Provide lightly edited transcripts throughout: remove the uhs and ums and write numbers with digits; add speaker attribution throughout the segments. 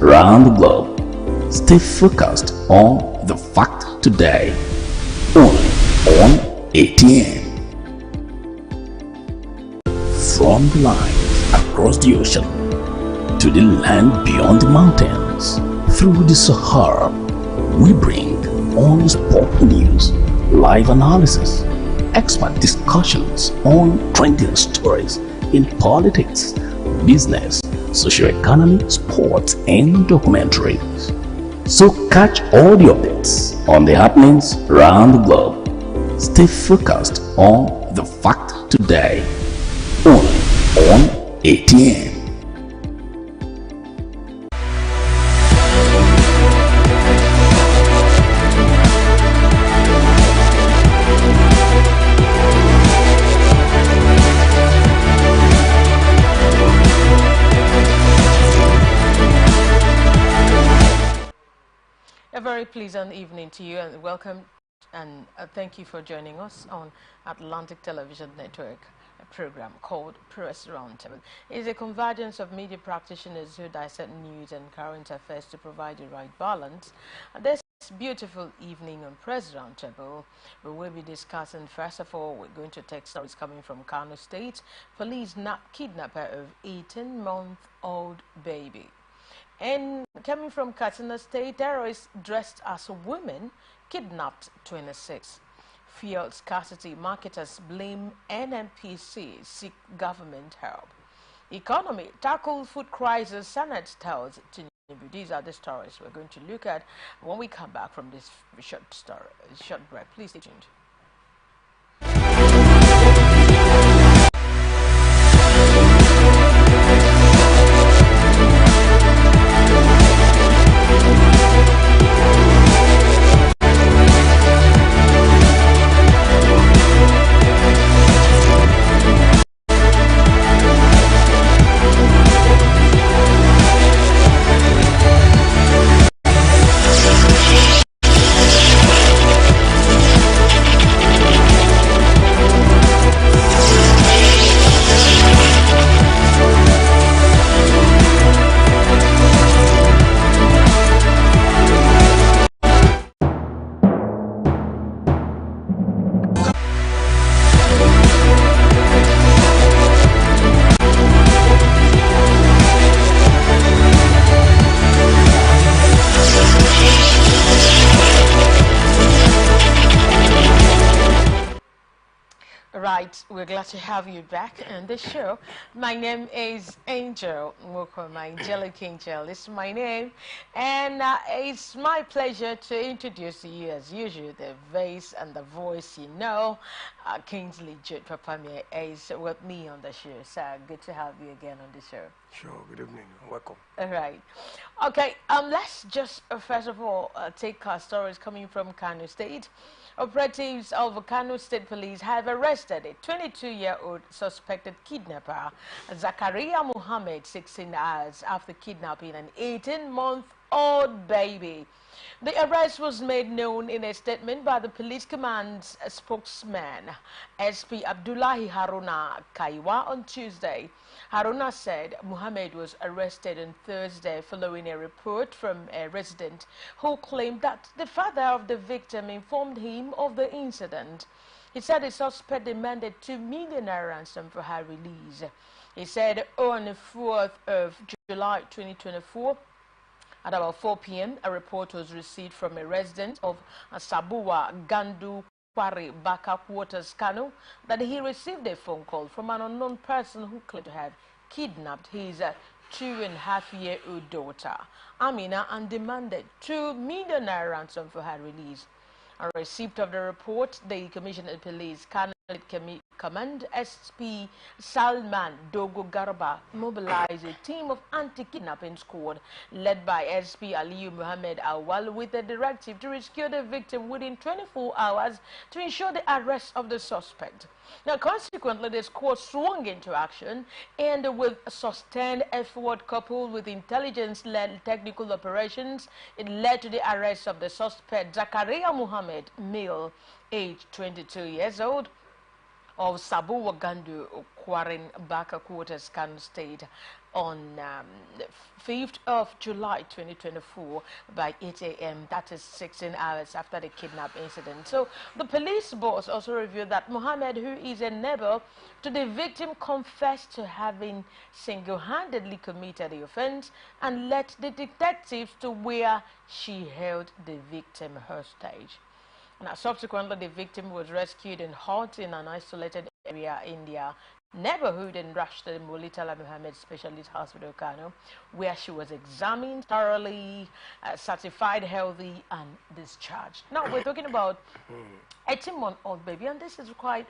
Speaker 1: round the globe. Stay focused on the fact today. Only on ATN. From the line across the ocean to the land beyond the mountains, through the Sahara, we bring on-the-spot news, live analysis, expert discussions on trending stories in politics, business, socio-economy, sports, and documentaries. So catch all the updates on the happenings around the globe. Stay focused on the fact today. Only on ATN.
Speaker 2: A very pleasant evening to you and welcome and thank you for joining us on Atlantic Television Network, a program called Press Roundtable. It is a convergence of media practitioners who dissect news and current affairs to provide the right balance. This beautiful evening on Press Roundtable, we will be discussing, first of all, we're going to take stories coming from Kano State. Police kidnapper of 18-month-old baby. And coming from Katsina State, terrorists dressed as women kidnapped 26. Fuel scarcity, marketers blame NNPC, seek government help. Economy, tackle food crisis, Senate tells Tinubu. These are the stories we're going to look at when we come back from this short break. Please stay tuned. Right, we're glad to have you back on the show. My name is Angel Moko, my angelic angel. This is my name, and it's my pleasure to introduce to you, as usual, the face and the voice you know. Kingsley Jude Papamia is with me on the show. So good to have you again on the show.
Speaker 3: Sure, good evening, welcome.
Speaker 2: All right. Okay, let's just first of all take our stories coming from Kano State. Operatives of Kano State Police have arrested a 22-year-old suspected kidnapper, Zakaria Muhammad, 16 hours after kidnapping an 18-month-old baby. The arrest was made known in a statement by the police command's spokesman, SP Abdullahi Haruna Kaiwa, on Tuesday. Haruna said Muhammad was arrested on Thursday following a report from a resident who claimed that the father of the victim informed him of the incident. He said the suspect demanded 2 million naira ransom for her release. He said on the 4th of July 2024, at about 4 p.m., a report was received from a resident of Sabuwa, Gandu, Kwari, Baka Quarters, Kano, that he received a phone call from an unknown person who claimed to have kidnapped his 2.5-year-old daughter, Amina, and demanded 2 million naira ransom for her release. On receipt of the report, the Commissioner of Police, Kano Command SP Salman Dogo Garba, mobilized a team of anti-kidnapping squad led by SP Aliyu Muhammad Awal with a directive to rescue the victim within 24 hours to ensure the arrest of the suspect. Now, consequently, the squad swung into action, and with sustained effort coupled with intelligence-led technical operations, it led to the arrest of the suspect, Zakaria Muhammad, male, aged 22 years old, of Sabu Wagandu Quarren Baka Quarters, Kano State, on 5th of July 2024 by 8 a.m. That is 16 hours after the kidnap incident. So the police boss also revealed that Mohammed, who is a neighbor to the victim, confessed to having single-handedly committed the offense and led the detectives to where she held the victim hostage. Now, subsequently, the victim was rescued and held in an isolated area in their neighborhood and rushed to the Molitala Mohammed Specialist Hospital, Kano, where she was examined thoroughly, certified healthy, and discharged. Now, we're talking about 18-month-old baby, and this is quite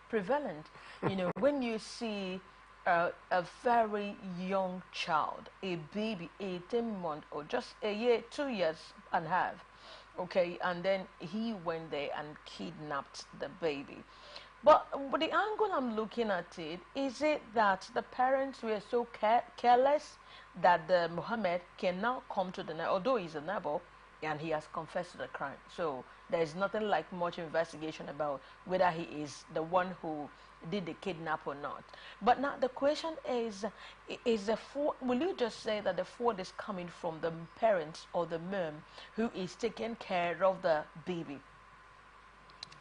Speaker 2: prevalent. You know, when you see a very young child, a baby, 18-month-old, just a year, 2 years and a half, okay, and then he went there and kidnapped the baby. But the angle I'm looking at is it that the parents were so careless that the Mohammed can now come to the neighbor, although he's a neighbor, and he has confessed to the crime. So there is nothing like much investigation about whether he is the one who did the kidnap or not. But now the question is the fault, will you just say that the fault is coming from the parents or the mom who is taking care of the baby?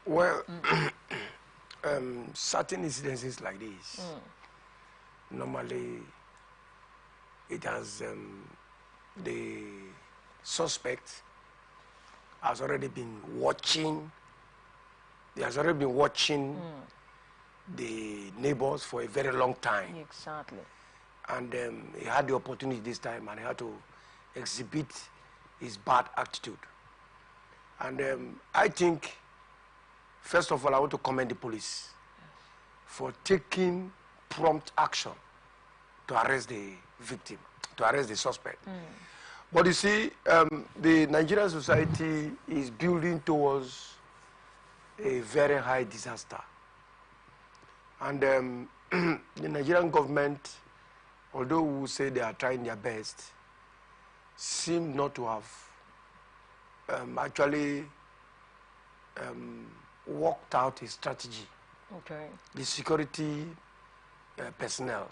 Speaker 3: Well, certain incidences like this, normally it has the suspect has already been watching. He has already been watching the neighbors for a very long time.
Speaker 2: Exactly.
Speaker 3: And he had the opportunity this time, and he had to exhibit his bad attitude. And I think, first of all, I want to commend the police for taking prompt action to arrest the victim, to arrest the suspect. But you see, the Nigerian society is building towards a very high disaster. And the Nigerian government, although we say they are trying their best, seem not to have actually worked out a strategy.
Speaker 2: Okay.
Speaker 3: The security personnel,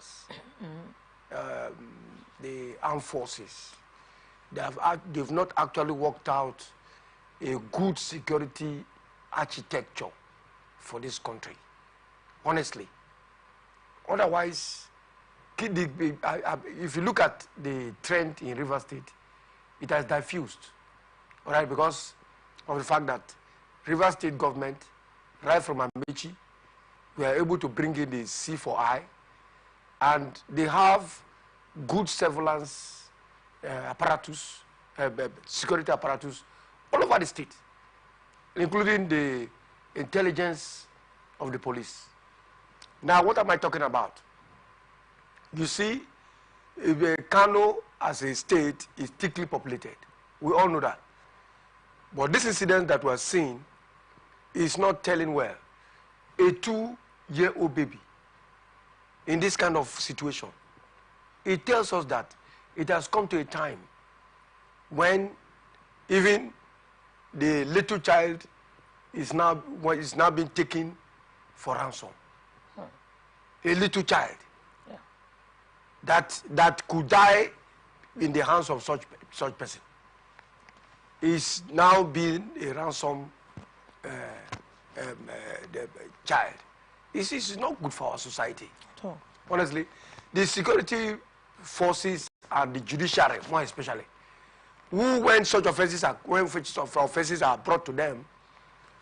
Speaker 3: the armed forces, they've not actually worked out a good security architecture for this country, honestly. Otherwise, if you look at the trend in River State, it has diffused, all right, because of the fact that River State government, right from Amici, we are able to bring in the C4I, and they have good surveillance apparatus, security apparatus all over the state, including the intelligence of the police. Now, what am I talking about? You see, Kano as a state is thickly populated. We all know that. But this incident that we're seeing is not telling well. A 2-year-old baby in this kind of situation, it tells us that it has come to a time when even the little child is now being taken for ransom. A little child that could die in the hands of such person is now being a ransom child. It's not good for our society. Honestly, the security forces and the judiciary, more especially, who, when such offenses are brought to them,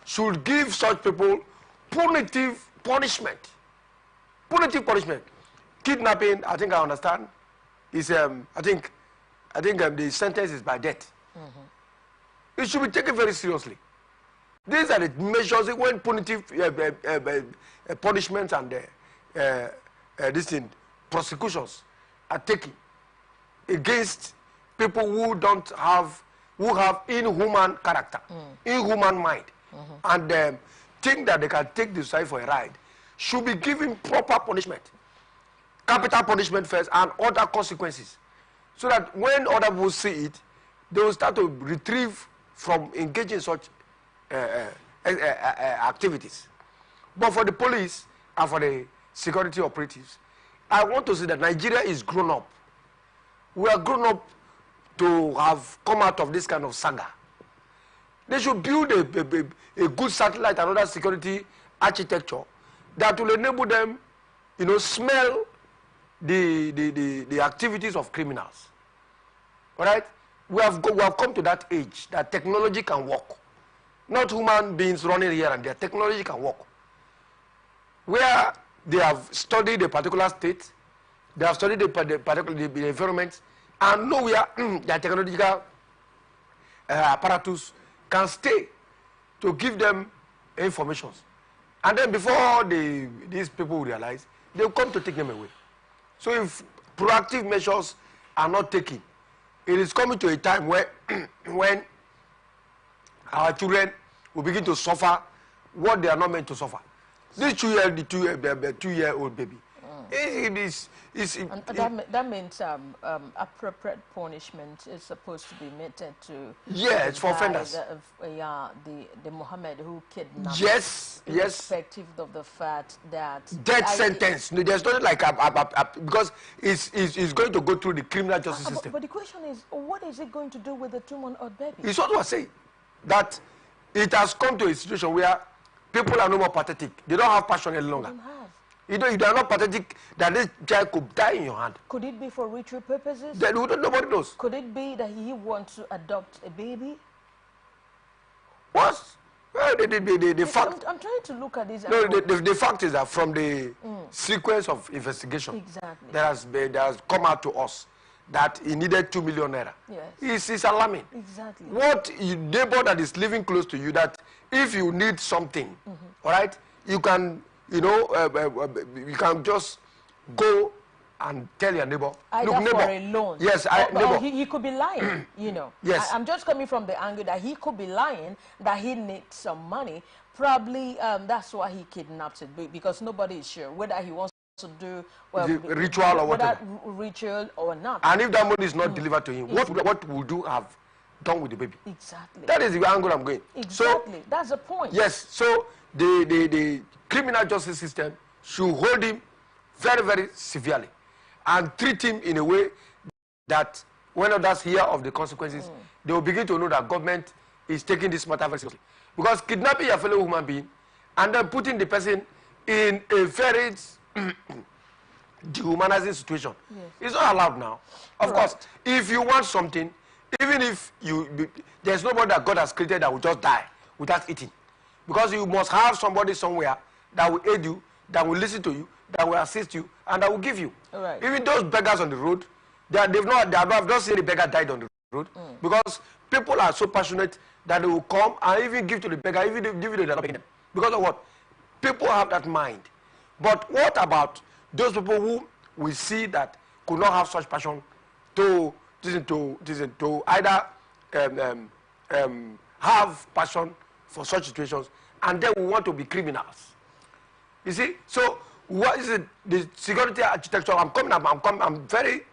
Speaker 3: should give such people punitive punishment. Punitive punishment. Kidnapping, I think I understand, is I think the sentence is by death. It should be taken very seriously. These are the measures when punitive punishments and prosecutions are taken against people who have inhuman character, inhuman mind, and think that they can take the side for a ride, should be given proper punishment, capital punishment first, and other consequences, so that when other people see it, they will start to retrieve from engaging in such activities. But for the police and for the security operatives, I want to say that Nigeria is grown up. We are grown up to have come out of this kind of saga. They should build a good satellite and other security architecture that will enable them, smell the activities of criminals. All right? We have come to that age that technology can work. Not human beings running here and there. Technology can work. Where they have studied a particular state, they have studied the environment, and know where their technological apparatus can stay to give them information. And then before these people realize, they'll come to take them away. So if proactive measures are not taken, it is coming to a time where when our children will begin to suffer what they are not meant to suffer. This two-year-old baby,
Speaker 2: that means appropriate punishment is supposed to be meted to.
Speaker 3: Yes, for offenders.
Speaker 2: The Mohammed who kidnapped.
Speaker 3: Yes, yes.
Speaker 2: Irrespective of the fact that
Speaker 3: death sentence. No, there's nothing like because it's going to go through the criminal justice system.
Speaker 2: But the question is, what is it going to do with the 2-month-old baby?
Speaker 3: It's what I was saying, that it has come to a situation where people are no more pathetic. They don't have passion any longer. You are not pathetic that this child could die in your hand.
Speaker 2: Could it be for ritual purposes?
Speaker 3: Nobody knows.
Speaker 2: Could it be that he wants to adopt a baby?
Speaker 3: What? Well, the fact.
Speaker 2: I'm trying to look at this.
Speaker 3: No, the fact is that from the sequence of investigation,
Speaker 2: exactly,
Speaker 3: that has come out to us that he needed 2 million naira.
Speaker 2: Yes.
Speaker 3: It's alarming.
Speaker 2: Exactly.
Speaker 3: What neighbor that is living close to you, that if you need something, all right, you can, you can just go and tell your neighbor.
Speaker 2: Either
Speaker 3: look, neighbor,
Speaker 2: for a loan.
Speaker 3: Yes,
Speaker 2: neighbor. He could be lying,
Speaker 3: Yes.
Speaker 2: I'm just coming from the angle that he could be lying, that he needs some money. Probably that's why he kidnapped it, because nobody is sure whether he wants to do
Speaker 3: ritual or whatever.
Speaker 2: Ritual or not.
Speaker 3: And if that money is not delivered to him, what will you have done with the baby?
Speaker 2: Exactly.
Speaker 3: That is the angle I'm going.
Speaker 2: Exactly.
Speaker 3: So,
Speaker 2: that's the point.
Speaker 3: Yes. So the criminal justice system should hold him very, very severely and treat him in a way that when others hear of the consequences, they will begin to know that government is taking this matter very seriously. Because kidnapping a fellow human being and then putting the person in a very dehumanizing situation is not allowed now. Of course, if you want something, even if there's nobody that God has created that will just die without eating. Because you must have somebody somewhere that will aid you, that will listen to you, that will assist you, and that will give you.
Speaker 2: Right.
Speaker 3: Even those beggars on the road, I've not seen a beggar died on the road, because people are so passionate that they will come and even give to the beggar, even if they're not begging them. Because of what? People have that mind. But what about those people who we see that could not have such passion to either have passion for such situations, and then we want to be criminals? You see, so what is it? The security architecture. I'm very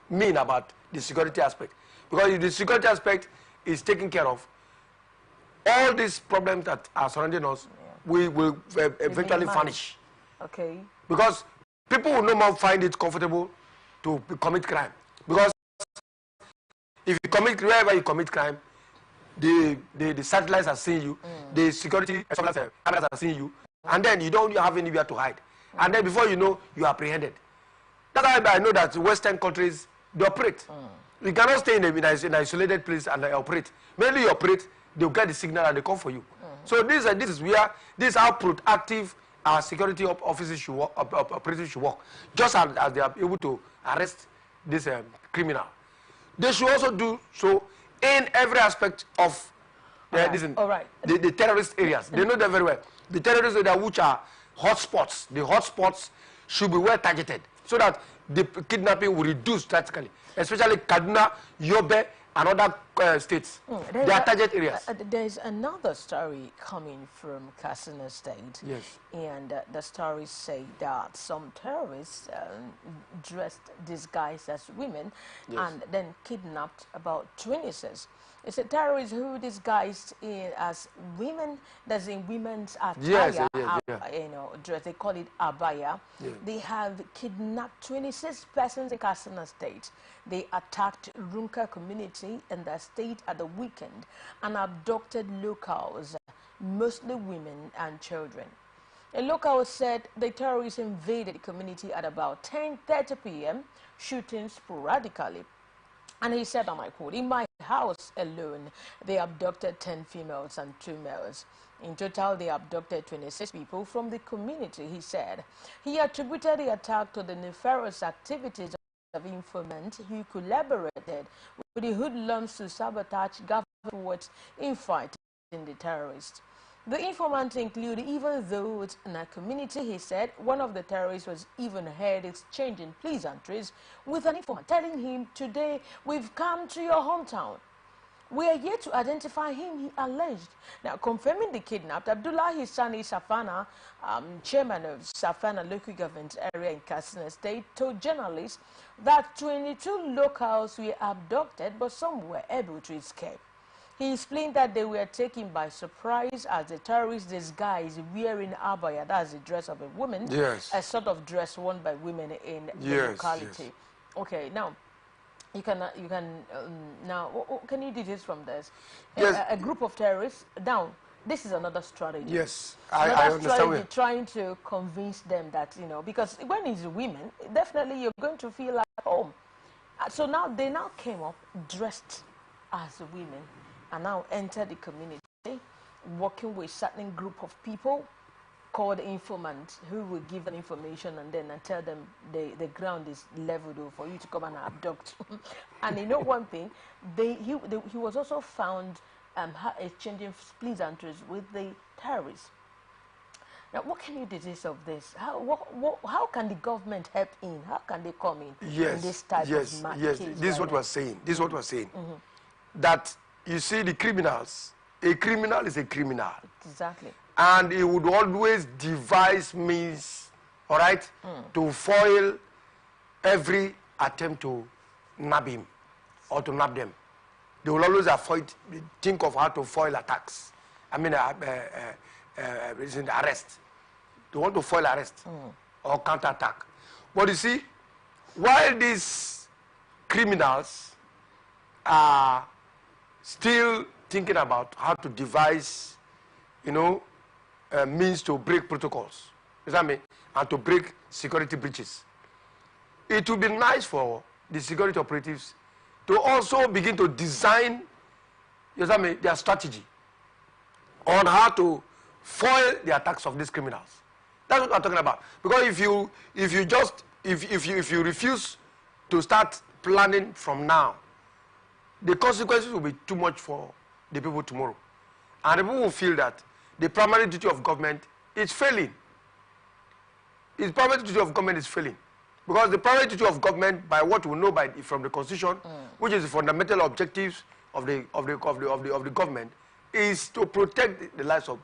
Speaker 3: mean about the security aspect, because if the security aspect is taken care of, all these problems that are surrounding us will eventually vanish.
Speaker 2: Okay. Because
Speaker 3: people will no more find it comfortable to commit crime. Because if you commit, wherever you commit crime, the satellites are seeing you, the security cameras are seeing you, and then you don't have anywhere to hide. And then before you know, you are apprehended. That's why I know that Western countries, they operate. You cannot stay in an isolated place and operate. Mainly you operate, they'll get the signal and they come for you. So this is how proactive our security officers should work, operatives should work. Just as they are able to arrest this criminal, they should also do so in every aspect of the terrorist areas. They know them very well. The terrorist areas which are hotspots, the hotspots should be well targeted so that the kidnapping will reduce drastically. Especially Kaduna, Yobe, and other states. Their target areas.
Speaker 2: There's another story coming from Katsina State.
Speaker 3: Yes.
Speaker 2: And the stories say that some terrorists disguised as women and then kidnapped about 26. It's a terrorist who disguised as women, that's in women's attire, you know, dress. They call it abaya.
Speaker 3: Yeah.
Speaker 2: They have kidnapped 26 persons in Katsina State. They attacked Runka community in the state at the weekend and abducted locals, mostly women and children. A local said the terrorists invaded the community at about 10:30 p.m., shooting sporadically. And he said, and I quote, "In my house alone, they abducted 10 females and 2 males. In total, they abducted 26 people from the community," he said. He attributed the attack to the nefarious activities of informants who collaborated with the hoodlums to sabotage government efforts in fighting the terrorists. The informants include even those in a community. He said one of the terrorists was even heard exchanging pleasantries with an informant, telling him, "Today we've come to your hometown. We are yet to identify him," he alleged. Now, confirming the kidnapped, Abdullah Hissani Safana, chairman of Safana local government area in Katsina State, told journalists that 22 locals were abducted, but some were able to escape. He explained that they were taken by surprise as the terrorists disguised wearing abaya, that's the dress of a woman, a sort of dress worn by women in the locality. Okay, now you can now can you details from this? A group of terrorists down. This is another strategy.
Speaker 3: Yes, I understand.
Speaker 2: Trying to convince them that, you know, because when it's women, definitely you're going to feel at home. So now they came up dressed as women and now enter the community, working with a certain group of people called informants who will give them information and then tell them the ground is leveled for you to come and abduct. And you know one thing, he was also found exchanging pleasantries with the terrorists. Now, what can you deduce of this? How can the government help in? How can they come in this type of case?
Speaker 3: Yes, this is what we're saying. This is what we're saying. That you see, the criminals, a criminal is a criminal.
Speaker 2: Exactly.
Speaker 3: And he would always devise means, all right, to foil every attempt to nab him or to nab them. They will always think of how to foil attacks. I mean, arrest. They want to foil arrest or counterattack. But you see, while these criminals are still thinking about how to devise, you know, means to break protocols, you know what I mean, and to break security breaches, it would be nice for the security operatives to also begin to design, you know what I mean, their strategy on how to foil the attacks of these criminals. That's what I'm talking about. Because if you refuse to start planning from now, the consequences will be too much for the people tomorrow. And the people will feel that the primary duty of government is failing. The primary duty of government is failing. Because the primary duty of government, by what we know from the Constitution, which is the fundamental objectives of the government, is to protect the lives of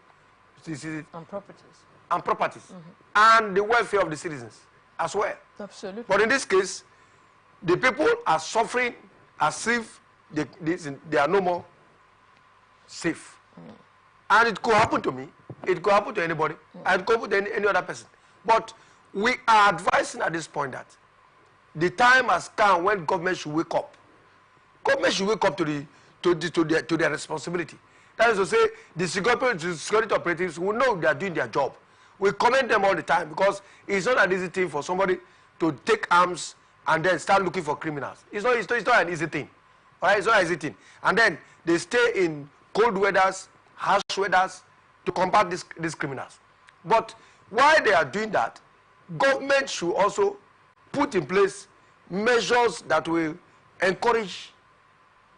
Speaker 3: citizens and properties and the welfare of the citizens as well.
Speaker 2: Absolutely.
Speaker 3: But in this case, the people are suffering as if they are no more safe. And it could happen to me, it could happen to anybody, and it could happen to any other person. But we are advising at this point that the time has come when government should wake up. Government should wake up to their responsibility. That is to say, the security operatives will know they are doing their job. We commend them all the time because it's not an easy thing for somebody to take arms and then start looking for criminals. It's not an easy thing. All right, it's not an easy thing. And then they stay in cold weathers, harsh weathers to combat these criminals. But while they are doing that, government should also put in place measures that will encourage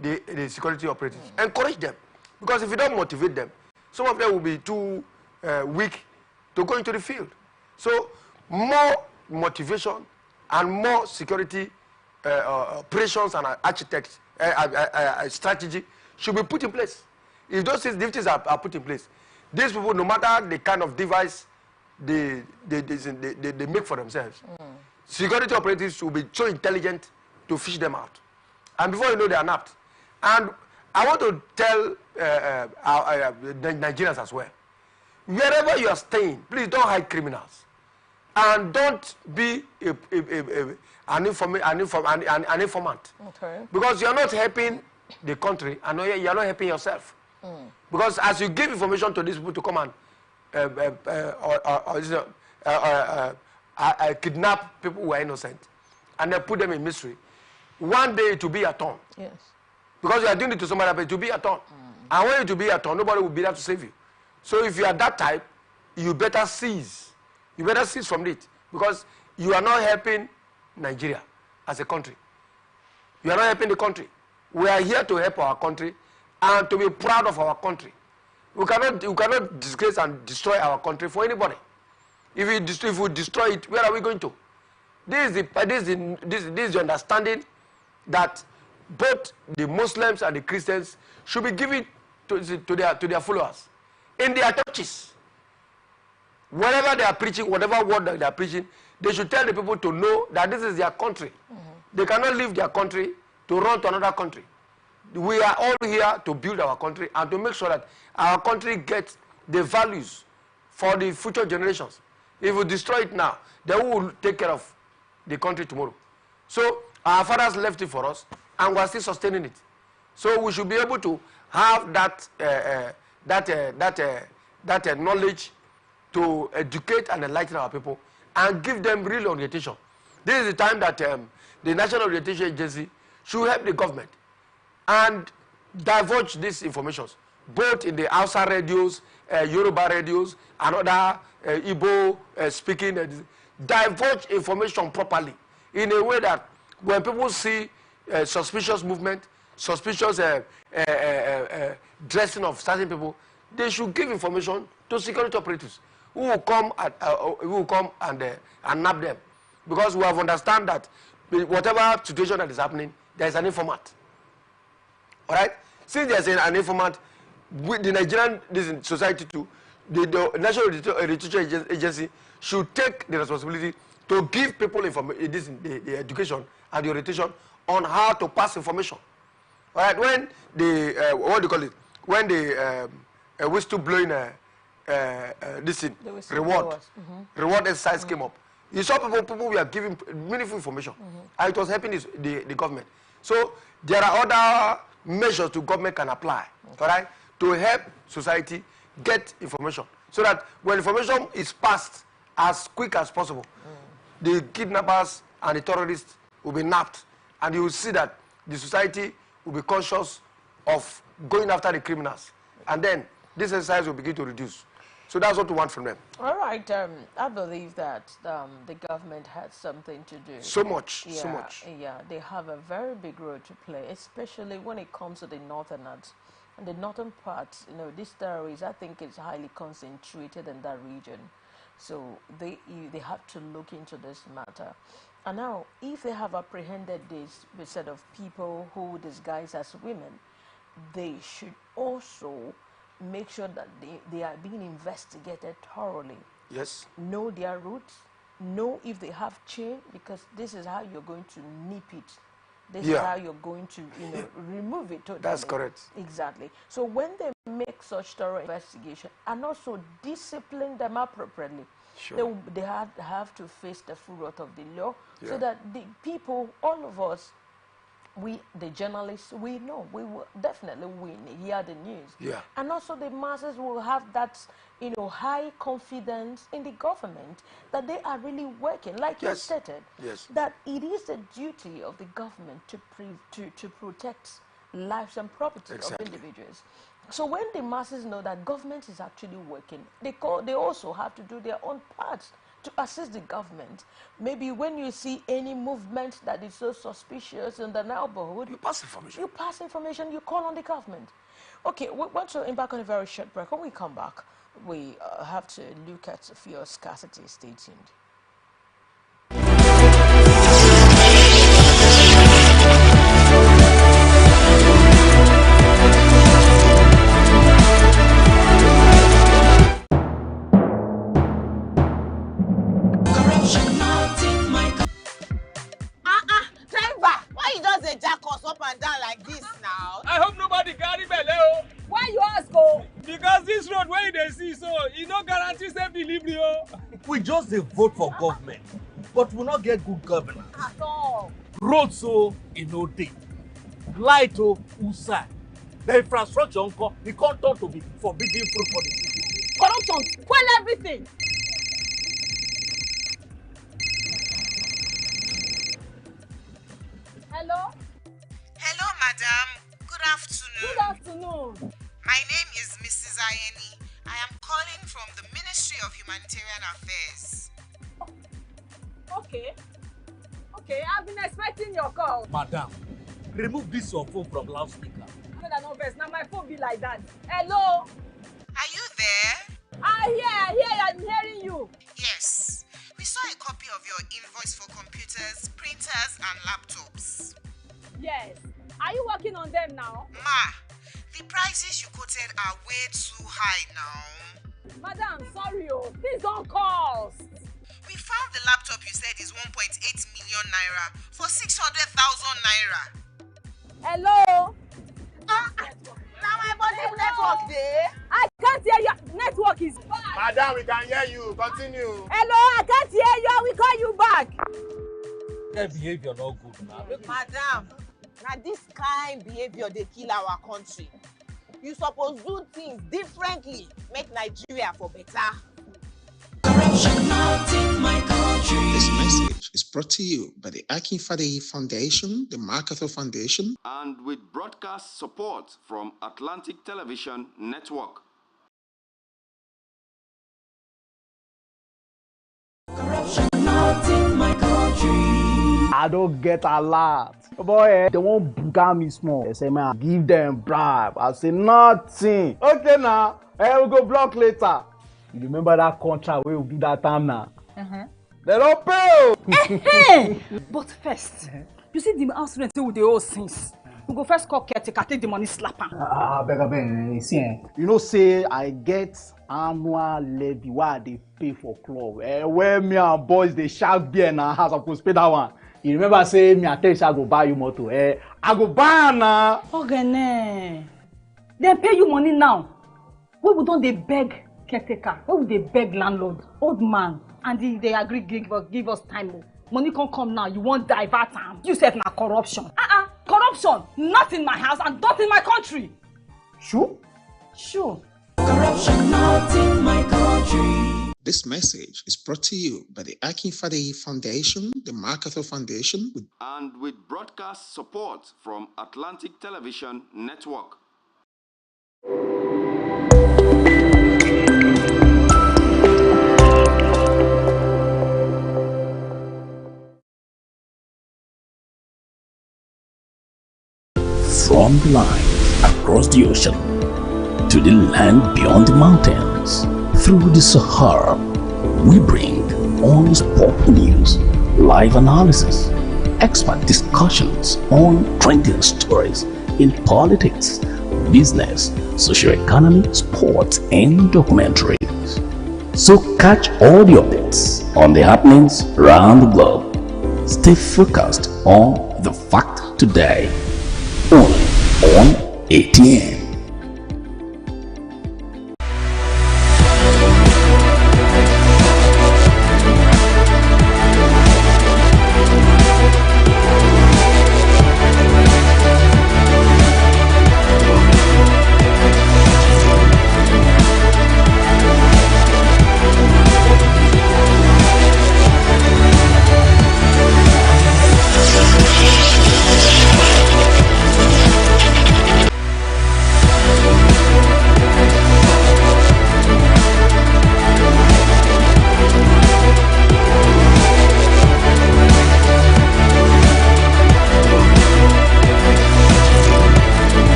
Speaker 3: the security operatives. Encourage them. Because if you don't motivate them, some of them will be too weak to go into the field. So more motivation and more security operations and architects, strategy should be put in place. If those things are put in place, these people, no matter the kind of device they make for themselves, security operatives will be so intelligent to fish them out. And before you know, they are napped. And I want to tell the Nigerians as well, wherever you are staying, please don't hide criminals. And don't be an informant. Okay. Because you are not helping the country and you are not helping yourself. Because as you give information to these people to come and kidnap people who are innocent and then put them in mystery, one day it will be your turn. Yes. Because you are doing it to somebody, but it will be your turn. And when it will be your turn, nobody will be there to save you. So if you are that type, you better cease. You better cease from it. Because you are not helping Nigeria as a country. You are not helping the country. We are here to help our country and to be proud of our country. We cannot disgrace and destroy our country for anybody. If we destroy it, where are we going to? This is the understanding that both the Muslims and the Christians should be given to their followers in their churches. Wherever they are preaching, whatever word that they are preaching, they should tell the people to know that this is their country. They cannot leave their country to run to another country. We are all here to build our country and to make sure that our country gets the values for the future generations. If we destroy it now, then we will take care of the country tomorrow. So our fathers left it for us, and we are still sustaining it. So we should be able to have that knowledge to educate and enlighten our people and give them real orientation. This is the time that the National Orientation Agency should help the government and divulge these informations, both in the Hausa radios, Yoruba radios, and other Igbo speaking, divulge information properly in a way that when people see suspicious movement, suspicious dressing of certain people, they should give information to security operatives who will come and nab them. Because we have understand that whatever situation that is happening, there is an informant. All right? Since there is an informant, with the Nigerian society too, the National Orientation Agency should take the responsibility to give people the education and the orientation on how to pass information. All right? When the what do you call it? When the whistleblowing reward exercise came up, you saw people were giving meaningful information, and it was helping the government. So there are other measures the government can apply, all right, to help society get information, so that when information is passed as quick as possible, the kidnappers and the terrorists will be napped, and you will see that the society will be conscious of going after the criminals, and then this exercise will begin to reduce. So that's what we want from them.
Speaker 2: All right. I believe that the government has something to do.
Speaker 3: So much.
Speaker 2: Yeah,
Speaker 3: so much.
Speaker 2: Yeah, they have a very big role to play, especially when it comes to the northerners. And the northern parts, you know, this terrorists, I think, is highly concentrated in that region. So they have to look into this matter. And now, if they have apprehended this set of people who disguise as women, they should also make sure that they are being investigated thoroughly.
Speaker 3: Yes.
Speaker 2: Know their roots, know if they have chain, because this is how you're going to nip it. This is how you're going to, remove it totally.
Speaker 3: That's correct.
Speaker 2: Exactly. So when they make such thorough investigation and also discipline them appropriately,
Speaker 3: sure,
Speaker 2: they have to face the full wrath of the law, so that the people, all of us, we, the journalists, we know, we will definitely hear the news.
Speaker 3: Yeah.
Speaker 2: And also the masses will have that, high confidence in the government that they are really working, like you stated, that it is the duty of the government to protect lives and property of individuals. So when the masses know that government is actually working, they also have to do their own part to assist the government. Maybe when you see any movement that is so suspicious in the neighborhood,
Speaker 3: you pass information.
Speaker 2: You pass information, you call on the government. Okay, we want to embark on a very short break. When we come back, we have to look at fuel scarcity. Stay tuned.
Speaker 4: just dey vote for government, but we not get good governance.
Speaker 5: At all.
Speaker 4: Roads so no dey, light outside, the infrastructure nko e come turn to be forbidden fruit for the city.
Speaker 5: Corruption, spoil everything. Hello?
Speaker 6: Hello, madam. Good afternoon.
Speaker 5: Good afternoon.
Speaker 6: My name is Mrs. Ayeni. I am calling from the Ministry of Humanitarian Affairs.
Speaker 5: Okay. Okay, I've been expecting your call.
Speaker 4: Madam, remove this your phone from loudspeaker.
Speaker 5: No vex, now my phone be like that. Hello?
Speaker 6: Are you there?
Speaker 5: I hear, I'm hearing you.
Speaker 6: Yes. We saw a copy of your invoice for computers, printers, and laptops.
Speaker 5: Yes. Are you working on them now?
Speaker 6: Ma, the prices you quoted are way too high now.
Speaker 5: Madam, sorry, please don't call.
Speaker 6: We found the laptop you said is 1.8 million naira for 600,000 naira.
Speaker 5: Hello?
Speaker 6: Now my body network there.
Speaker 5: I can't hear you. Network is bad.
Speaker 3: Madam, we can hear you. Continue.
Speaker 5: Hello, I can't hear you. I will call you back.
Speaker 4: That behavior not good now.
Speaker 6: Madam, now this kind behavior they kill our country. You suppose do things differently, make Nigeria for better.
Speaker 7: Corruption not in my country. This message is brought to you by the Akin Fadeyi Foundation, the MacArthur Foundation,
Speaker 8: and with broadcast support from Atlantic Television Network.
Speaker 7: corruption not in my country.
Speaker 9: I don't get a lot. Boy, they won't buga me small. They say, man, give them bribe. I say, nothing. Okay, now, we'll go block later. You remember that contract we will do that time now? They don't pay.
Speaker 5: But first, you see the house rent with the old things. We go first call caretaker, take the money, slap am.
Speaker 9: Beg, see, you know, say I get annual levy why they pay for club. Where me and boys they shark beer in our house, I could pay that one. You remember say me and tell you I go buy you motor. I go buy now.
Speaker 5: Okay, they pay you money now. Why we don't they beg caretaker? Why would they beg landlord, old man, and they agree give us time? Money can't come now. You won't divert am. You said na corruption. Corruption, not in my house and not in my country.
Speaker 9: Sure.
Speaker 7: Corruption not in my country. This message is brought to you by the Akin Fadeyi Foundation, the MacArthur Foundation,
Speaker 8: And with broadcast support from Atlantic Television Network.
Speaker 1: From the line across the ocean to the land beyond the mountains, through the Sahara, we bring on-spot news, live analysis, expert discussions on trending stories in politics, business, socio-economy, sports, and documentaries. So catch all the updates on the happenings around the globe. Stay focused on the fact today. Only on ATN.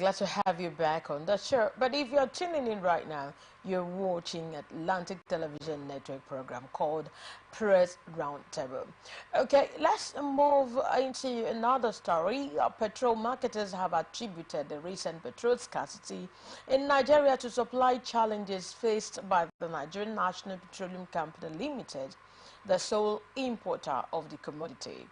Speaker 2: glad to have you back on the show. But if you're tuning in right now, you're watching Atlantic Television Network program called Press Roundtable. Okay, let's move into another story. Petrol marketers have attributed the recent petrol scarcity in Nigeria to supply challenges faced by the Nigerian National Petroleum Company Limited, the sole importer of the commodity.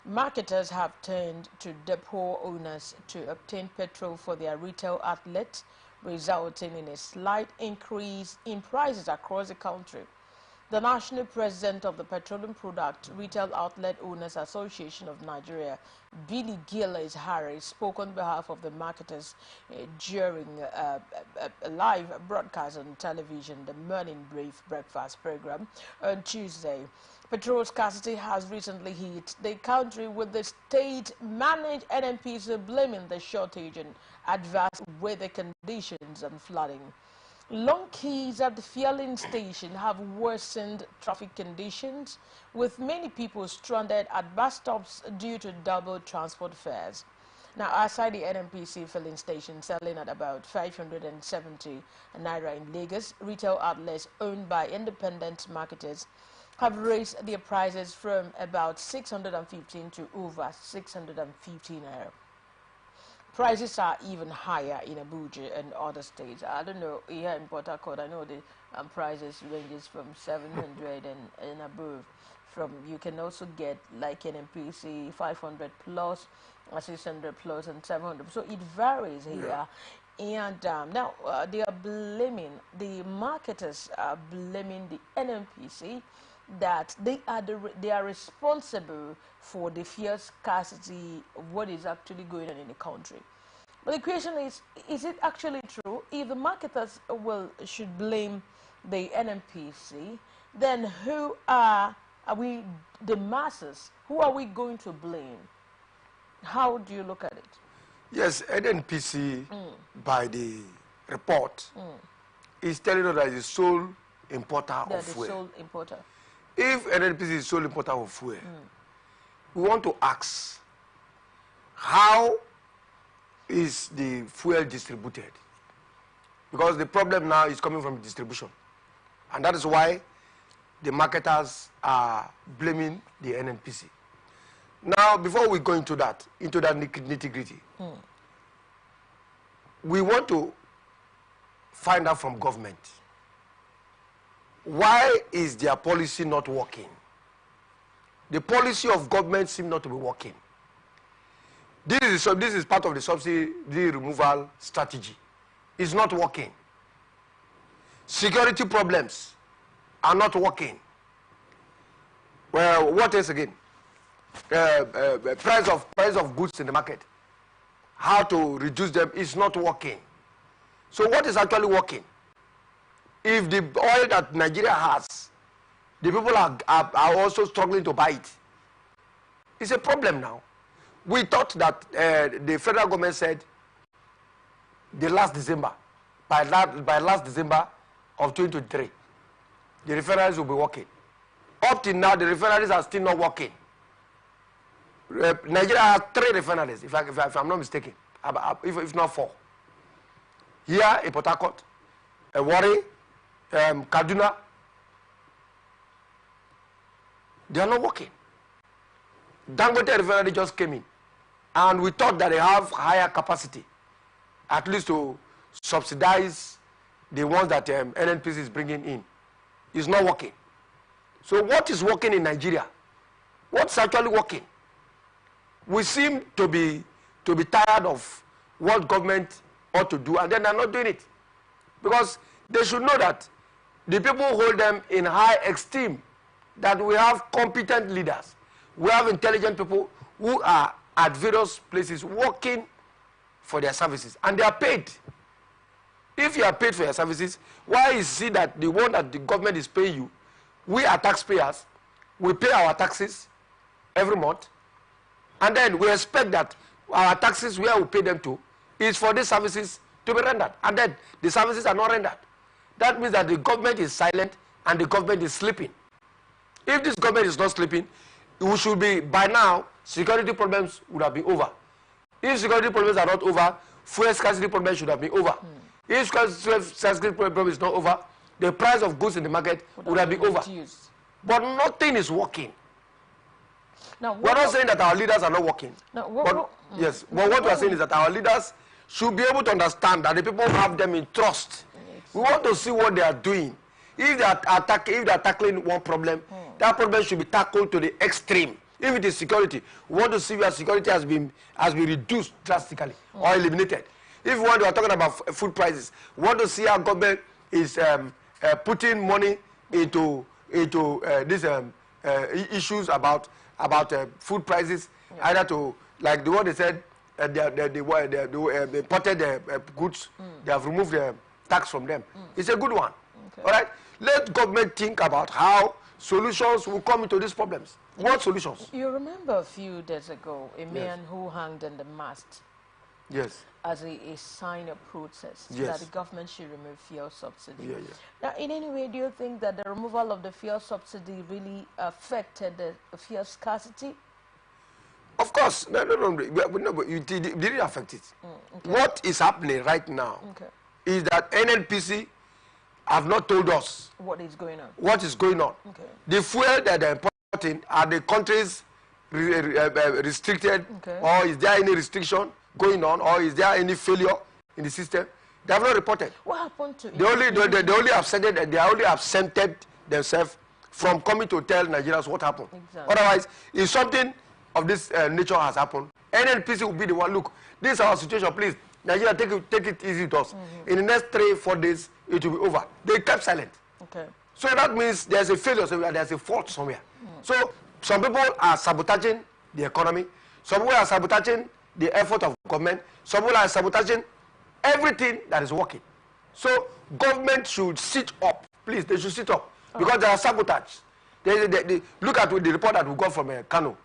Speaker 2: Marketers have turned to depot owners to obtain petrol for their retail outlets, resulting in a slight increase in prices across the country. The national president of the Petroleum Product Retail Outlet Owners Association of Nigeria, Billy Gillis Harris, spoke on behalf of the marketers during a live broadcast on television, the Morning Brief Breakfast program, on Tuesday. Petrol scarcity has recently hit the country, with the state-managed NNPC blaming the shortage and adverse weather conditions and flooding. Long queues at the fueling station have worsened traffic conditions, with many people stranded at bus stops due to double transport fares. Now, outside the NNPC filling station selling at about 570 naira in Lagos, retail outlets owned by independent marketers have raised their prices from about 615 to over 650 naira. Prices are even higher in Abuja and other states. I don't know, here in Port Harcourt, I know the prices ranges from 700 and above. You can also get like an MPC 500 plus, 600 plus, and 700. So it varies here. Yeah. And now they are blaming, the marketers are blaming the NNPC that they are responsible for the fuel scarcity of what is actually going on in the country. But the question is it actually true? If the marketers should blame the NNPC, then who are we, the masses? Who are we going to blame? How do you look at it?
Speaker 3: Yes, NNPC, by the report, is telling us that it's the sole importer of fuel.
Speaker 2: The sole importer.
Speaker 3: If NNPC is sole importer of fuel, we want to ask, how is the fuel distributed? Because the problem now is coming from distribution. And that is why the marketers are blaming the NNPC. Now, before we go into that nitty-gritty, we want to find out from government, why is their policy not working? The policy of government seems not to be working. This is part of the subsidy removal strategy. It's not working. Security problems are not working. Well, what else again? Price of goods in the market. How to reduce them is not working. So what is actually working? If the oil that Nigeria has, the people are also struggling to buy it, it's a problem now. We thought that the federal government said the last December, by last December of 2023, the refineries will be working. Up till now, the refineries are still not working. Nigeria has 3 refineries, if I'm not mistaken, if not 4. Here in Port Harcourt, Warri, Kaduna, they are not working. Dangote refinery just came in, and we thought that they have higher capacity, at least to subsidize the ones that NNPC is bringing in. It's not working. So what is working in Nigeria? What's actually working? We seem to be tired of what government ought to do, and then they're not doing it. Because they should know that the people hold them in high esteem, that we have competent leaders. We have intelligent people who are at various places working for their services, and they are paid. If you are paid for your services, why is it that the one that the government is paying you, we are taxpayers, we pay our taxes every month, and then we expect that our taxes, where we pay them to, is for these services to be rendered, and then the services are not rendered. That means that the government is silent and the government is sleeping. If this government is not sleeping, we should be, by now, security problems would have been over. If security problems are not over, fuel scarcity problem should have been over. If fuel scarcity problem is not over, the price of goods in the market would have been over. But nothing is working.
Speaker 2: Now,
Speaker 3: we're not saying that our leaders are not working. Yes, but what we're saying is that our leaders should be able to understand that the people have them in trust. We want to see what they are doing. If they are tackling one problem, that problem should be tackled to the extreme. If it is security, we want to see where security has been reduced drastically or eliminated. If we are talking about food prices, we want to see how government is putting money into these issues about food prices, either to, like the one they said, they imported goods, they have removed the tax from them. It's a good one. Okay. All right? Let government think about how solutions will come into these problems. What solutions?
Speaker 2: You remember a few days ago, a man who hanged on the mast.
Speaker 3: Yes.
Speaker 2: As a sign of protest that the government should remove fuel subsidy. Now, in any way, do you think that the removal of the fuel subsidy really affected the fuel scarcity?
Speaker 3: Of course. No, but it didn't affect it. Okay. What is happening right now is that NNPC have not told us
Speaker 2: what is going on.
Speaker 3: What is going on. Okay. The fuel that they're importing, are the countries restricted, or is there any restriction going on, or is there any failure in the system? They have not reported.
Speaker 2: What happened to
Speaker 3: they only absented themselves from coming to tell Nigerians what happened. Exactly. Otherwise, if something of this nature has happened, NNPC will be the one. Look, this is our situation. Please, Nigeria, take it easy with us. In the next 3-4 days, it will be over. They kept silent. Okay. So that means there's a failure somewhere. There's a fault somewhere. So some people are sabotaging the economy. Some people are sabotaging the effort of government. Some people are sabotaging everything that is working. So government should sit up. Please, they should sit up. Because there are sabotage. They look at the report that we got from Kano.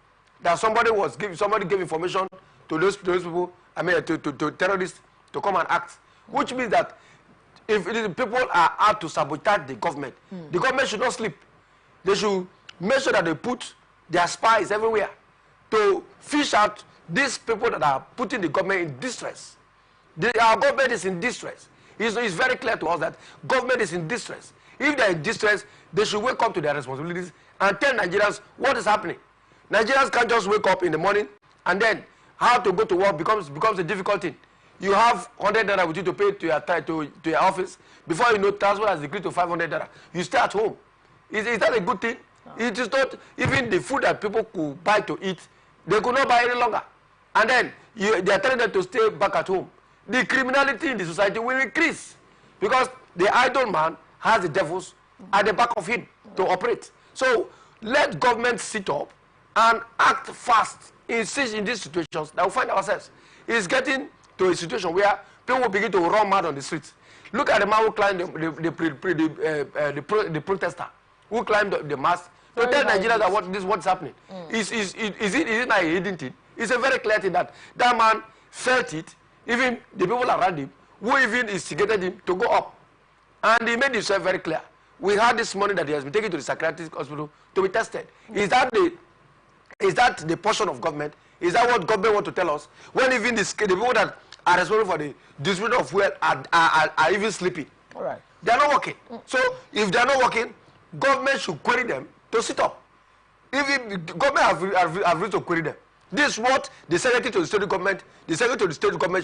Speaker 3: That somebody gave information to those people, I mean to terrorists to come and act. Which means that if people are out to sabotage the government should not sleep. They should make sure that they put their spies everywhere to fish out these people that are putting the government in distress. Our government is in distress. It's very clear to us that government is in distress. If they're in distress, they should wake up to their responsibilities and tell Nigerians what is happening. Nigerians can't just wake up in the morning and then how to go to work becomes a difficult thing. You have 100 naira with you to pay to your office. Before you know, transport has decreased to 500 naira. You stay at home. Is that a good thing? No. It is not. Even the food that people could buy to eat, they could not buy any longer. And then they are telling them to stay back at home. The criminality in the society will increase because the idle man has the devils at the back of him to operate. So let government sit up and act fast in these situations that we find ourselves. It's getting to a situation where people will begin to run mad on the streets. Look at the man who climbed the protester, who climbed the mast. To tell Nigerians that what's happening. Is it not a hidden thing? It's a very clear thing that man felt it. Even the people around him, who even instigated him to go up. And he made himself very clear. We heard this morning that he has been taken to the psychiatric hospital to be tested. Is that the portion of government? Is that what government want to tell us? When even the people that are responsible for the distribution of wealth are even sleeping. All right. They are not working. So if they are not working, government should query them to sit up. If government have reached to query them. This is what the secretary to the state government,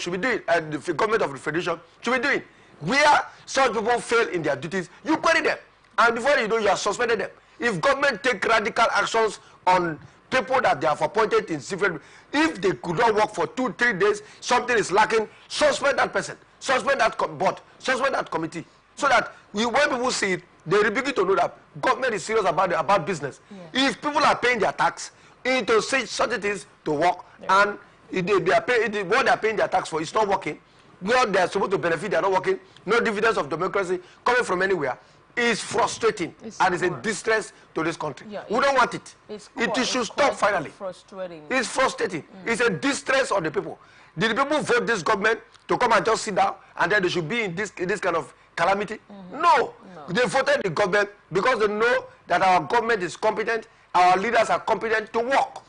Speaker 3: should be doing, and the government of the federation should be doing. Where such people fail in their duties, you query them. And before you know, you have suspended them. If government take radical actions on people that they have appointed in different, if they could not work for 2-3 days, something is lacking, suspend that person, suspend that board, suspend that committee. So that when people see it, they begin to know that government is serious about business. Yeah. If people are paying their tax, into such things to work, and what they are paying their tax for is not working, what they are supposed to benefit, they are not working, no dividends of democracy coming from anywhere, is frustrating and is a distress to this country. Yeah, we don't want it. It should stop finally.
Speaker 2: Frustrating.
Speaker 3: It's frustrating. It's a distress on the people. Did the people vote this government to come and just sit down and then they should be in this kind of calamity? No. They voted the government because they know that our government is competent, our leaders are competent to work.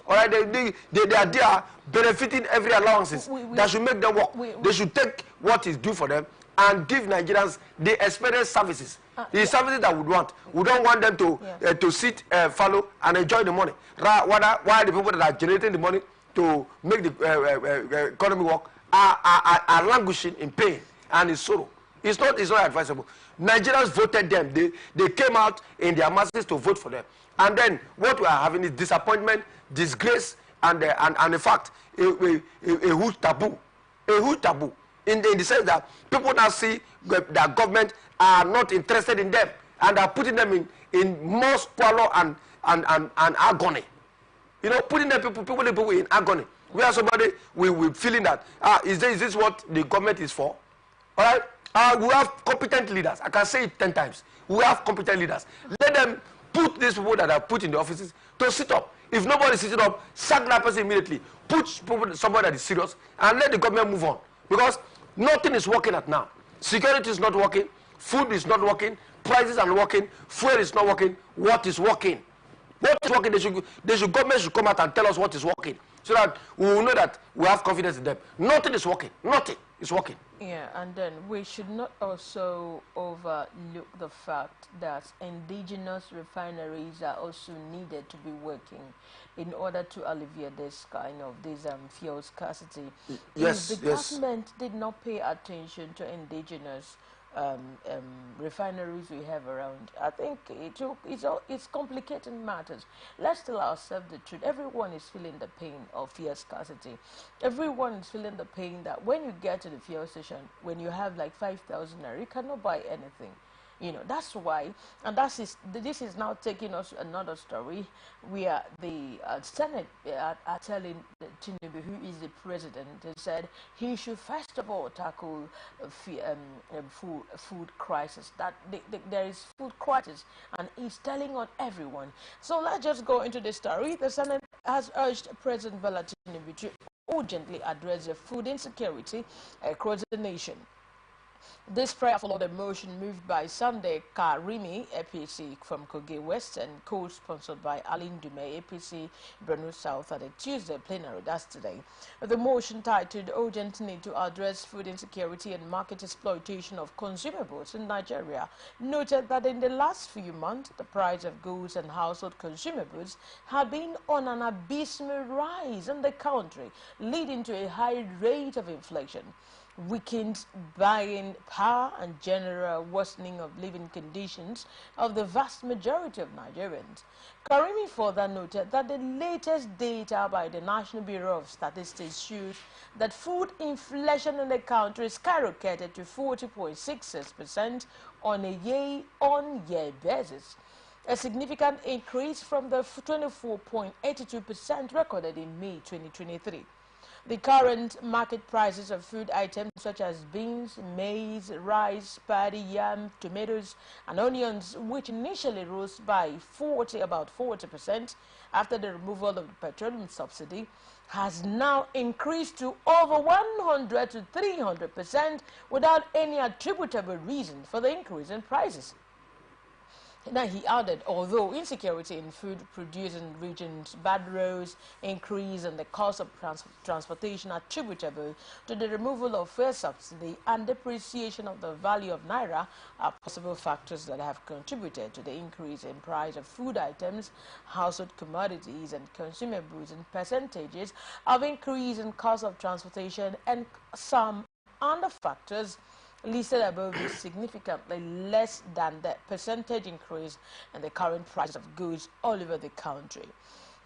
Speaker 3: All right, they are there benefiting every allowances that should make them work. They should take what is due for them and give Nigerians the experience services. The services that we want. We don't want them to sit fallow and enjoy the money. While the people that are generating the money to make the economy work are languishing in pain and in sorrow. It's not advisable. Nigerians voted them. They came out in their masses to vote for them. And then what we are having is disappointment, disgrace, and in fact, a huge taboo. A huge taboo. In the sense that people now see that government are not interested in them and are putting them in more squalor and agony. You know, putting them people in agony. We are somebody we feeling that is this what the government is for? All right. We have competent leaders. I can say it 10 times. We have competent leaders. Let them put these people that are put in the offices to sit up. If nobody is sitting up, sack that person immediately. Put somebody that is serious and let the government move on. Because nothing is working at now. Security is not working. Food is not working. Prices are not working. Fuel is not working. What is working? What is working? Government should come out and tell us what is working, so that we will know that we have confidence in them. Nothing is working. Nothing is working.
Speaker 2: Yeah, and then we should not also overlook the fact that indigenous refineries are also needed to be working in order to alleviate this kind of fuel scarcity.
Speaker 3: Yes,
Speaker 2: if the government did not pay attention to indigenous refineries we have around, I think it's complicating matters. Let's tell ourselves the truth. Everyone is feeling the pain of fuel scarcity. Everyone is feeling the pain that when you get to the fuel station, when you have like 5,000 naira, you cannot buy anything. You know, that's why, and this is now taking us to another story where the Senate are telling Tinubu, who is the president, they said he should first of all tackle food crisis. That there is food crisis, and he's telling on everyone. So let's just go into the story. The Senate has urged President Bola Tinubu to urgently address the food insecurity across the nation. This prayer followed a motion moved by Sunday Karimi, APC from Kogi West, and co-sponsored by Alin Dume, APC Borno South, at a Tuesday plenary. That's today. The motion titled "Urgent Need to Address Food Insecurity and Market Exploitation of Consumables in Nigeria" noted that in the last few months, the price of goods and household consumables had been on an abysmal rise in the country, leading to a high rate of inflation, weakened buying power, and general worsening of living conditions of the vast majority of Nigerians. Karimi further noted that the latest data by the National Bureau of Statistics shows that food inflation in the country skyrocketed to 40.66% on a year-on-year basis, a significant increase from the 24.82% recorded in May 2023. The current market prices of food items such as beans, maize, rice, paddy, yam, tomatoes, and onions, which initially rose by about 40% after the removal of the petroleum subsidy, has now increased to over 100 to 300% without any attributable reason for the increase in prices. Now, he added, although insecurity in food producing regions, bad roads, increase in the cost of transportation attributable to the removal of fuel subsidy and depreciation of the value of naira are possible factors that have contributed to the increase in price of food items, household commodities, and consumables in percentages of increase in cost of transportation, and some other factors listed above is significantly less than the percentage increase in the current price of goods all over the country.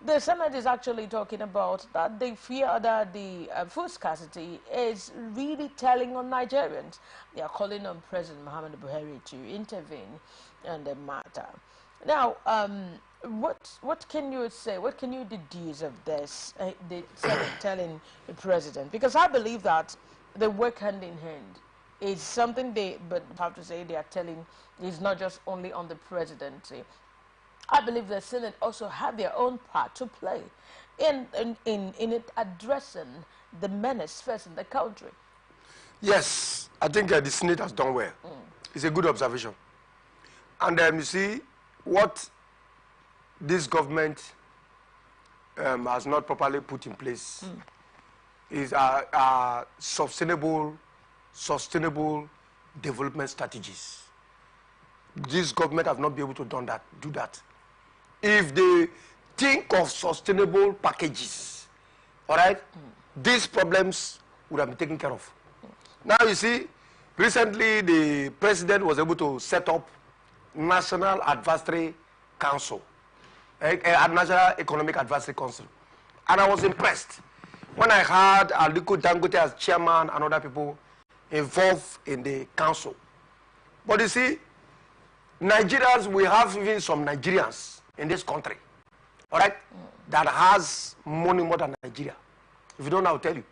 Speaker 2: The Senate is actually talking about that they fear that the food scarcity is really telling on Nigerians. They are calling on President Muhammadu Buhari to intervene in the matter. Now, what can you say? What can you deduce of this? The Senate telling the president, because I believe that they work hand in hand. It's something but I have to say they are telling is not just only on the presidency. I believe the Senate also have their own part to play in it addressing the menace facing the country.
Speaker 3: Yes, I think the Senate has done well. It's a good observation. And you see what this government has not properly put in place is our sustainable development strategies. This government have not been able to do that. If they think of sustainable packages, all right, these problems would have been taken care of. Now you see, recently the president was able to set up National Advisory Council, National Economic Advisory Council, and I was impressed when I heard Aliko Dangote as chairman and other people involved in the council. But you see, Nigerians, we have even some Nigerians in this country, all right, that has money more than Nigeria. If you don't know, I'll tell you.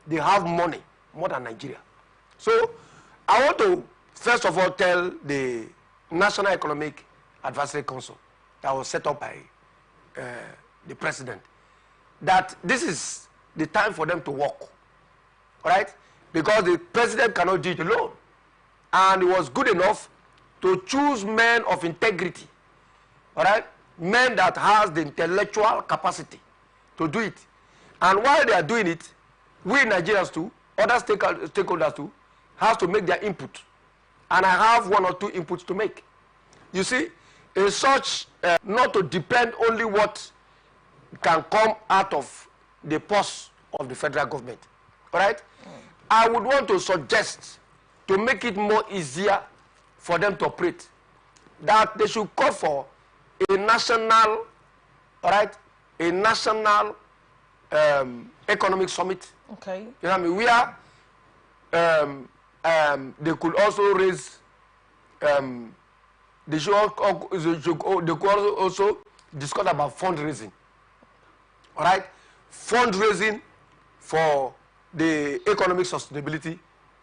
Speaker 3: They have money more than Nigeria. So I want to first of all tell the National Economic Advisory Council that was set up by the president that this is the time for them to work, all right? Because the president cannot do it alone. And he was good enough to choose men of integrity, all right? Men that has the intellectual capacity to do it. And while they are doing it, we Nigerians too, other stakeholders too, have to make their input. And I have one or two inputs to make. You see, in such, not to depend only what can come out of the purse of the federal government, all right? I would want to suggest to make it more easier for them to operate, that they should call for a national, all right, a national economic summit.
Speaker 2: Okay.
Speaker 3: You know what I mean? Where they could also raise, they could also discuss about fundraising. All right, fundraising for the economic sustainability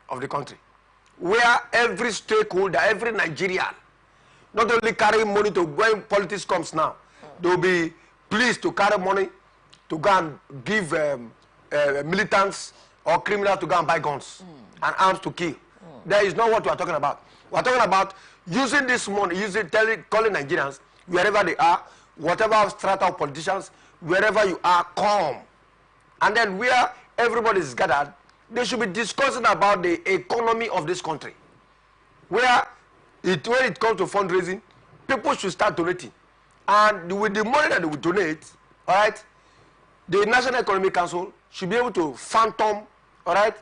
Speaker 3: of the country, where every stakeholder, every Nigerian, not only carry money to when politics comes now, they'll be pleased to carry money to go and give militants or criminals to go and buy guns and arms to kill. That is not what we are talking about. We are talking about using this money, calling Nigerians, wherever they are, whatever strata of politicians, wherever you are, come. And then where everybody is gathered, they should be discussing about the economy of this country. When it comes to fundraising, people should start donating. And with the money that they will donate, all right, the National Economic Council should be able to phantom, all right,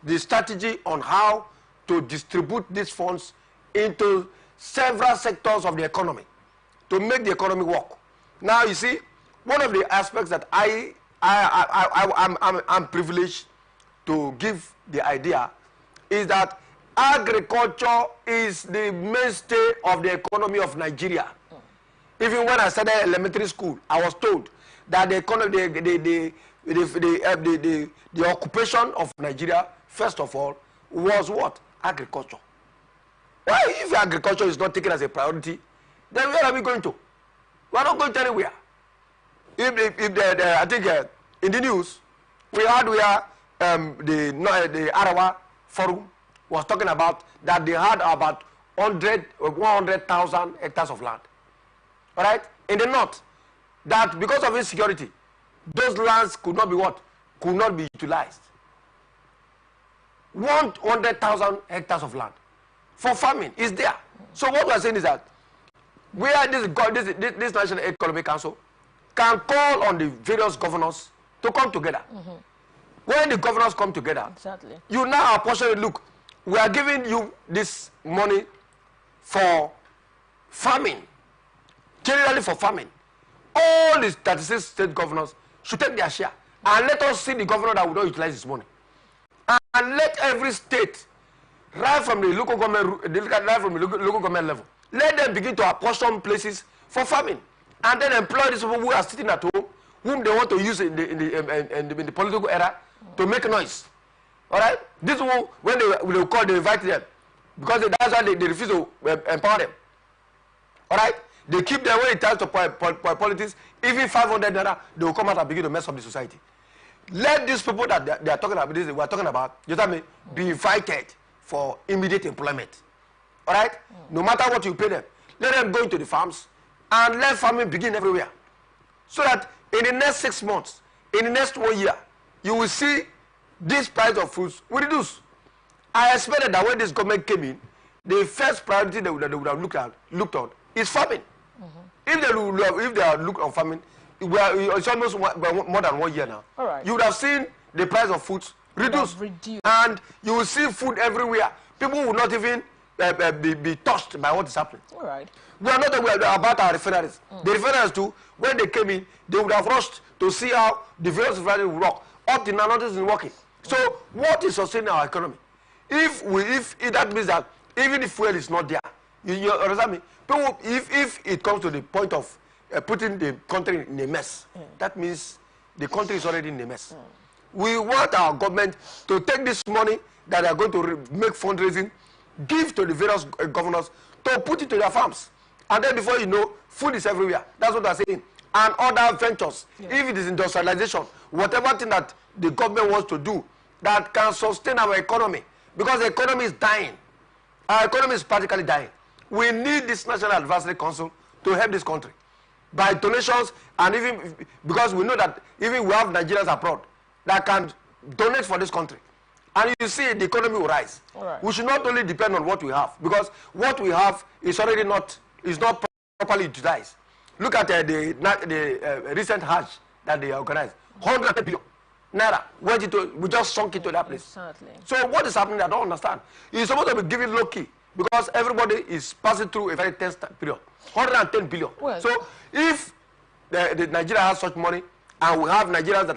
Speaker 3: the strategy on how to distribute these funds into several sectors of the economy to make the economy work. Now, you see, one of the aspects that I'm privileged to give the idea is that agriculture is the mainstay of the economy of Nigeria. Even when I started elementary school, I was told that the economy, the occupation of Nigeria, first of all, was what? Agriculture. Why, if agriculture is not taken as a priority, then where are we going to? We are not going to anywhere. I think in the news, we had where the Arawa Forum was talking about that they had about 100,000 hectares of land. All right? In the north, that because of insecurity, those lands could not be what? Could not be utilized. 100,000 hectares of land for farming is there. So what we are saying is that where this National Economic Council can call on the various governors to come together. When the governors come together,
Speaker 2: exactly,
Speaker 3: you now apportion, look, we are giving you this money for farming, generally for farming. All the 36 state governors should take their share, and let us see the governor that will not utilize this money. And let every state, right from the local government level, let them begin to apportion places for farming, and then employ these people who are sitting at home, whom they want to use in the political era to make noise. All right? This one, when they call, they invite them, because that's why they refuse to empower them. All right? They keep them when it comes to politics. Even 500 naira, they will come out and begin to mess up the society. Let these people that they are talking about, we are talking about, you tell me, be invited for immediate employment. All right? No matter what you pay them, let them go into the farms and let farming begin everywhere. So that in the next 6 months, in the next 1 year, you will see this price of foods will reduce. I expected that when this government came in, the first priority they would have looked on is farming. If they are looked on farming, it's almost more than 1 year now.
Speaker 2: All right.
Speaker 3: You would have seen the price of foods reduce, and you will see food everywhere. People will not even be touched by what is happening.
Speaker 2: All right.
Speaker 3: We are not aware about our refineries. The refineries too, when they came in, they would have rushed to see how the various refineries work. Up to now, nothing is working. So what is sustaining our economy? If that means that even if fuel is not there, you understand me? People, if it comes to the point of putting the country in a mess, that means the country is already in a mess. We want our government to take this money that they are going to make fundraising, give to the various governors to put it to their farms. And then before you know, food is everywhere. That's what I'm saying. And other ventures, if it is industrialization, whatever thing that the government wants to do that can sustain our economy, because the economy is dying. Our economy is practically dying. We need this National Advisory Council to help this country by donations, and even because we know that even we have Nigerians abroad that can donate for this country. And you see the economy will rise.
Speaker 2: Right.
Speaker 3: We should not only depend on what we have, because what we have is already not properly utilized. Look at the recent Hajj that they organized. 100 billion naira. We just sunk into that place.
Speaker 2: Certainly.
Speaker 3: So what is happening? I don't understand. You're supposed to be giving low key because everybody is passing through a very tense period. 110 billion.
Speaker 2: Well,
Speaker 3: so if the Nigeria has such money, and we have Nigerians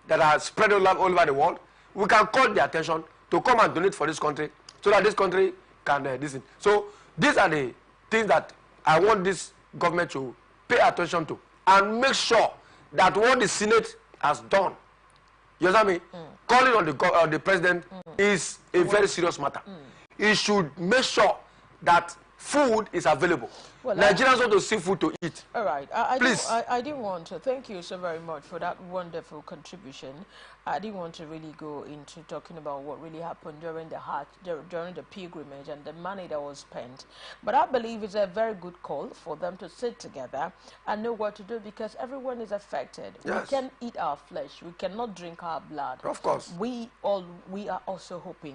Speaker 3: that are spread all over the world, we can call their attention to come and donate for this country, so that this country can listen. So these are the things that I want this government to pay attention to and make sure that what the Senate has done, you understand me? Calling on the president is a very serious matter. He should make sure that food is available. Well, Nigerians want to see food to eat.
Speaker 2: All right.
Speaker 3: Please.
Speaker 2: I didn't want to. Thank you so very much for that wonderful contribution. I didn't want to really go into talking about what really happened during the pilgrimage and the money that was spent. But I believe it's a very good call for them to sit together and know what to do, because everyone is affected.
Speaker 3: Yes.
Speaker 2: We can eat our flesh. We cannot drink our blood.
Speaker 3: Of course.
Speaker 2: We are also hoping